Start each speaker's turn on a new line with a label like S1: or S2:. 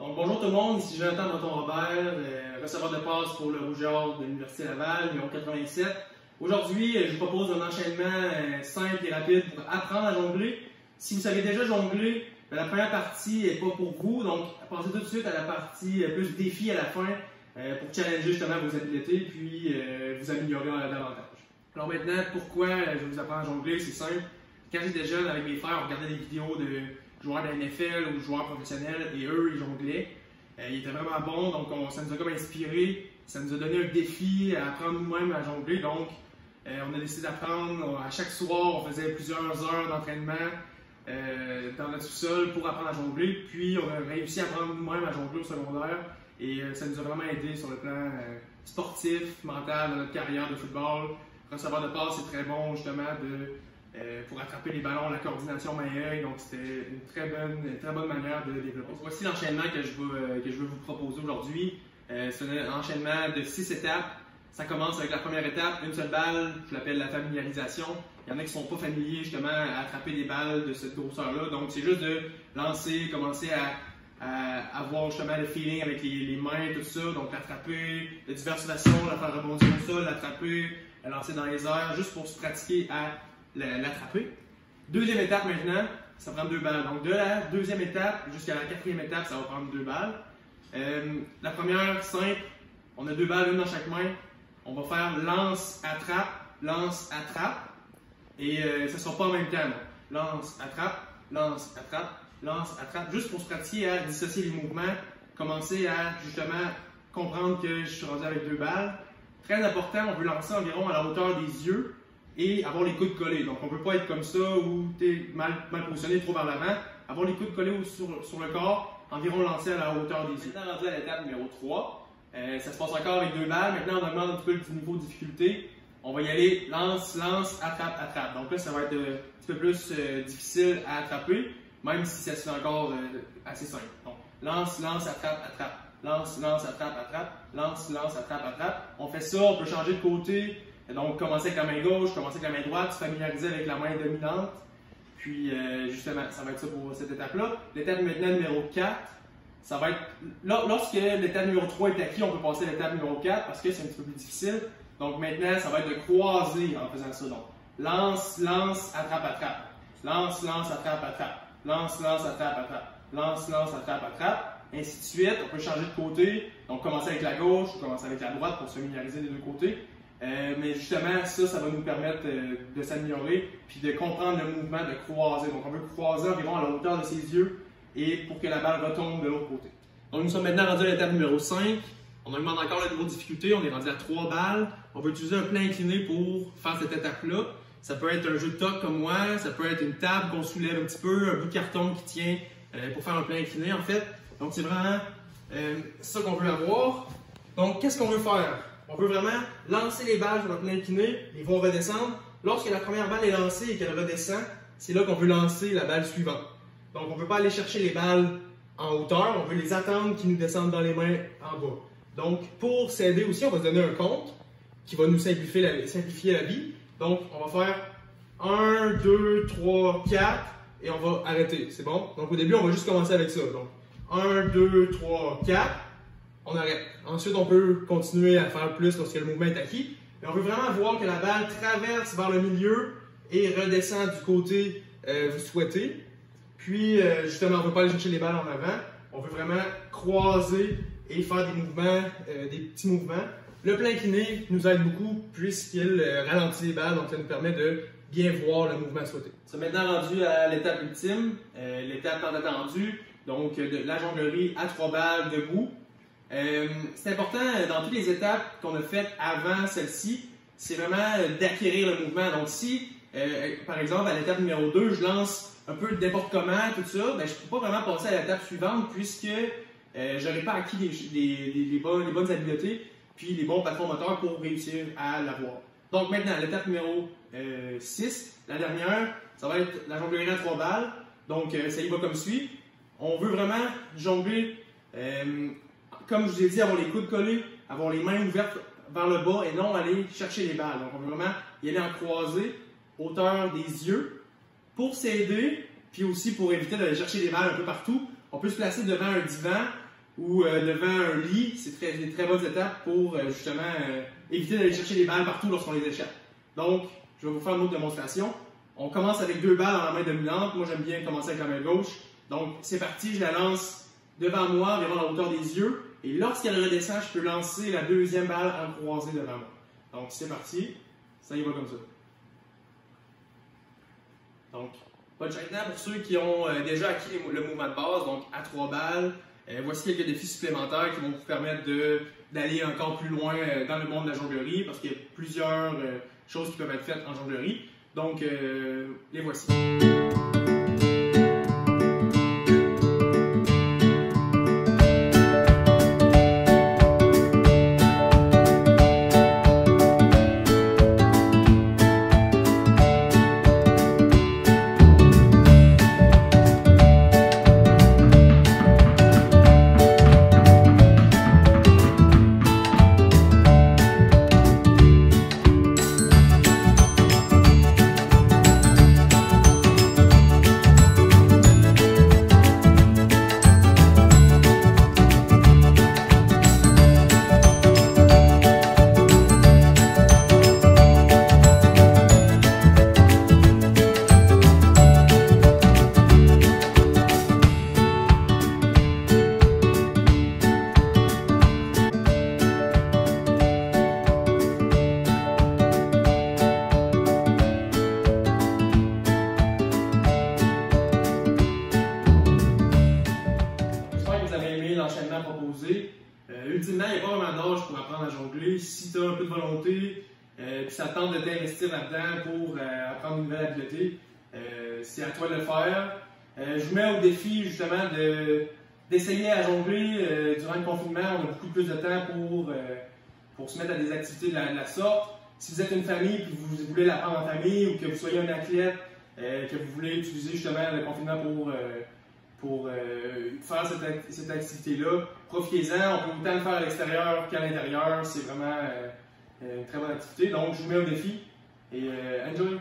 S1: Donc bonjour tout le monde, ici Jonathan Breton-Robert, receveur de passe pour le Rougeard de l'Université Laval, numéro 87. Aujourd'hui, je vous propose un enchaînement simple et rapide pour apprendre à jongler. Si vous savez déjà jongler, la première partie n'est pas pour vous, donc passez tout de suite à la partie plus défi à la fin pour challenger justement vos habiletés puis vous améliorer davantage. Alors maintenant, pourquoi je vous apprends à jongler? C'est simple. Quand j'étais jeune avec mes frères, on regardait des vidéos de joueurs de la NFL ou de joueurs professionnels et eux, ils jonglaient. Ils étaient vraiment bons, donc ça nous a comme inspiré, ça nous a donné un défi à apprendre nous-mêmes à jongler. Donc, on a décidé d'apprendre. À chaque soir, on faisait plusieurs heures d'entraînement dans notre sous-sol pour apprendre à jongler. Puis, on a réussi à apprendre nous-mêmes à jongler au secondaire et ça nous a vraiment aidé sur le plan sportif, mental, dans notre carrière de football. Receveur de passe, c'est très bon justement pour attraper les ballons, la coordination main-œil, donc c'était une très bonne manière de développer. Voici l'enchaînement que je veux vous proposer aujourd'hui. C'est un enchaînement de 6 étapes. Ça commence avec la première étape, une seule balle, je l'appelle la familiarisation. Il y en a qui ne sont pas familiers justement à attraper des balles de cette grosseur-là, donc c'est juste de lancer, commencer à avoir justement le feeling avec les mains, tout ça, donc l'attraper, de diverses façons, la faire rebondir au sol, l'attraper, la lancer dans les airs, juste pour se pratiquer à l'attraper. Deuxième étape maintenant, ça prend 2 balles. Donc de la deuxième étape jusqu'à la quatrième étape, ça va prendre 2 balles. La première, simple, on a 2 balles, une dans chaque main. On va faire lance-attrape, lance-attrape. Et ça ne sera pas en même temps. Lance-attrape, lance-attrape, lance-attrape. Juste pour se pratiquer à dissocier les mouvements, commencer à justement comprendre que je suis rendu avec 2 balles. Très important, on veut lancer environ à la hauteur des yeux et avoir les coudes collés. Donc on ne peut pas être comme ça où tu es mal positionné trop vers l'avant. Avoir les coudes collés sur le corps, environ lancer à la hauteur des yeux. Maintenant rendu à l'étape numéro 3, ça se passe encore avec 2 balles. Maintenant on augmente un petit peu le niveau de difficulté. On va y aller lance, lance, attrape, attrape. Donc là ça va être un petit peu plus difficile à attraper, même si ça se fait encore assez simple. Donc lance, lance, attrape, attrape. Lance, lance, attrape, attrape. Lance, lance, attrape, attrape. On fait ça, on peut changer de côté. Donc, commencer avec la main gauche, commencer avec la main droite, se familiariser avec la main dominante. Puis, justement, ça va être ça pour cette étape-là. L'étape maintenant numéro 4, ça va être... Lorsque l'étape numéro 3 est acquis, on peut passer à l'étape numéro 4 parce que c'est un petit peu plus difficile. Donc, maintenant, ça va être de croiser en faisant ça. Donc, lance, lance, attrape, attrape. Lance, lance, attrape, attrape. Lance, lance, attrape, attrape. Lance, lance, attrape, attrape. Ainsi de suite. On peut changer de côté. Donc, commencer avec la gauche, commencer avec la droite pour se familiariser des deux côtés. Mais justement, ça va nous permettre de s'améliorer puis de comprendre le mouvement de croiser. Donc, on veut croiser environ à la hauteur de ses yeux et pour que la balle retombe de l'autre côté. Donc, nous sommes maintenant rendus à l'étape numéro 5. On augmente encore le niveau de difficulté. On est rendu à 3 balles. On va utiliser un plan incliné pour faire cette étape-là. Ça peut être un jeu de toc comme moi. Ça peut être une table qu'on soulève un petit peu, un bout de carton qui tient pour faire un plan incliné, en fait. Donc, c'est vraiment ça qu'on veut avoir. Donc, qu'est-ce qu'on veut faire? On veut vraiment lancer les balles sur notre plan incliné, ils vont redescendre. Lorsque la première balle est lancée et qu'elle redescend, c'est là qu'on veut lancer la balle suivante. Donc on ne veut pas aller chercher les balles en hauteur, on veut les attendre qui nous descendent dans les mains en bas. Donc pour s'aider aussi, on va se donner un compte qui va nous simplifier la vie. Donc on va faire 1, 2, 3, 4 et on va arrêter. C'est bon? Donc au début, on va juste commencer avec ça. Donc 1, 2, 3, 4. On arrête. Ensuite, on peut continuer à faire plus lorsque le mouvement est acquis. Mais on veut vraiment voir que la balle traverse vers le milieu et redescend du côté vous souhaitez. Puis, justement, on ne veut pas aller chercher les balles en avant. On veut vraiment croiser et faire des mouvements, des petits mouvements. Le plan incliné nous aide beaucoup puisqu'il ralentit les balles, donc ça nous permet de bien voir le mouvement souhaité. Nous sommes maintenant rendus à l'étape ultime, l'étape tant attendue, donc de la jonglerie à 3 balles debout. C'est important dans toutes les étapes qu'on a faites avant celle-ci, c'est vraiment d'acquérir le mouvement. Donc si, par exemple, à l'étape numéro 2, je lance un peu n'importe comment, tout ça, ben, je ne peux pas vraiment passer à l'étape suivante puisque je n'aurai pas acquis les bonnes habiletés puis les bons patrons moteurs pour réussir à l'avoir. Donc maintenant, l'étape numéro 6, la dernière, ça va être la jonglerie à 3 balles. Donc ça y va comme suit. On veut vraiment jongler... comme je vous ai dit, avoir les coudes collés, avoir les mains ouvertes vers le bas et non aller chercher les balles. Donc, on veut vraiment y aller en croisée, hauteur des yeux, pour s'aider, puis aussi pour éviter d'aller chercher les balles un peu partout. On peut se placer devant un divan ou devant un lit. C'est des très bonnes étapes pour justement éviter d'aller chercher les balles partout lorsqu'on les échappe. Donc, je vais vous faire une autre démonstration. On commence avec 2 balles dans la main dominante. Moi, j'aime bien commencer avec la main gauche. Donc, c'est parti, je la lance devant moi, environ à la hauteur des yeux. Et lorsqu'elle redescend, je peux lancer la 2e balle en croisée devant moi. Donc, c'est parti. Ça y va comme ça. Donc, maintenant, pour ceux qui ont déjà acquis le mouvement de base, donc à 3 balles, voici quelques défis supplémentaires qui vont vous permettre d'aller encore plus loin dans le monde de la jonglerie, parce qu'il y a plusieurs choses qui peuvent être faites en jonglerie. Donc, les voici. L'enchaînement proposé. Ultimement, il n'y a pas vraiment d'âge pour apprendre à jongler. Si tu as un peu de volonté, puis ça tente de t'investir là-dedans pour apprendre une nouvelle habileté, c'est à toi de le faire. Je vous mets au défi justement d'essayer à jongler durant le confinement. On a beaucoup plus de temps pour se mettre à des activités de la sorte. Si vous êtes une famille et que vous voulez l'apprendre en famille, ou que vous soyez un athlète, que vous voulez utiliser justement le confinement pour faire cette activité-là, profitez-en. On peut autant le faire à l'extérieur qu'à l'intérieur. C'est vraiment une très bonne activité. Donc, je vous mets au défi et enjoy!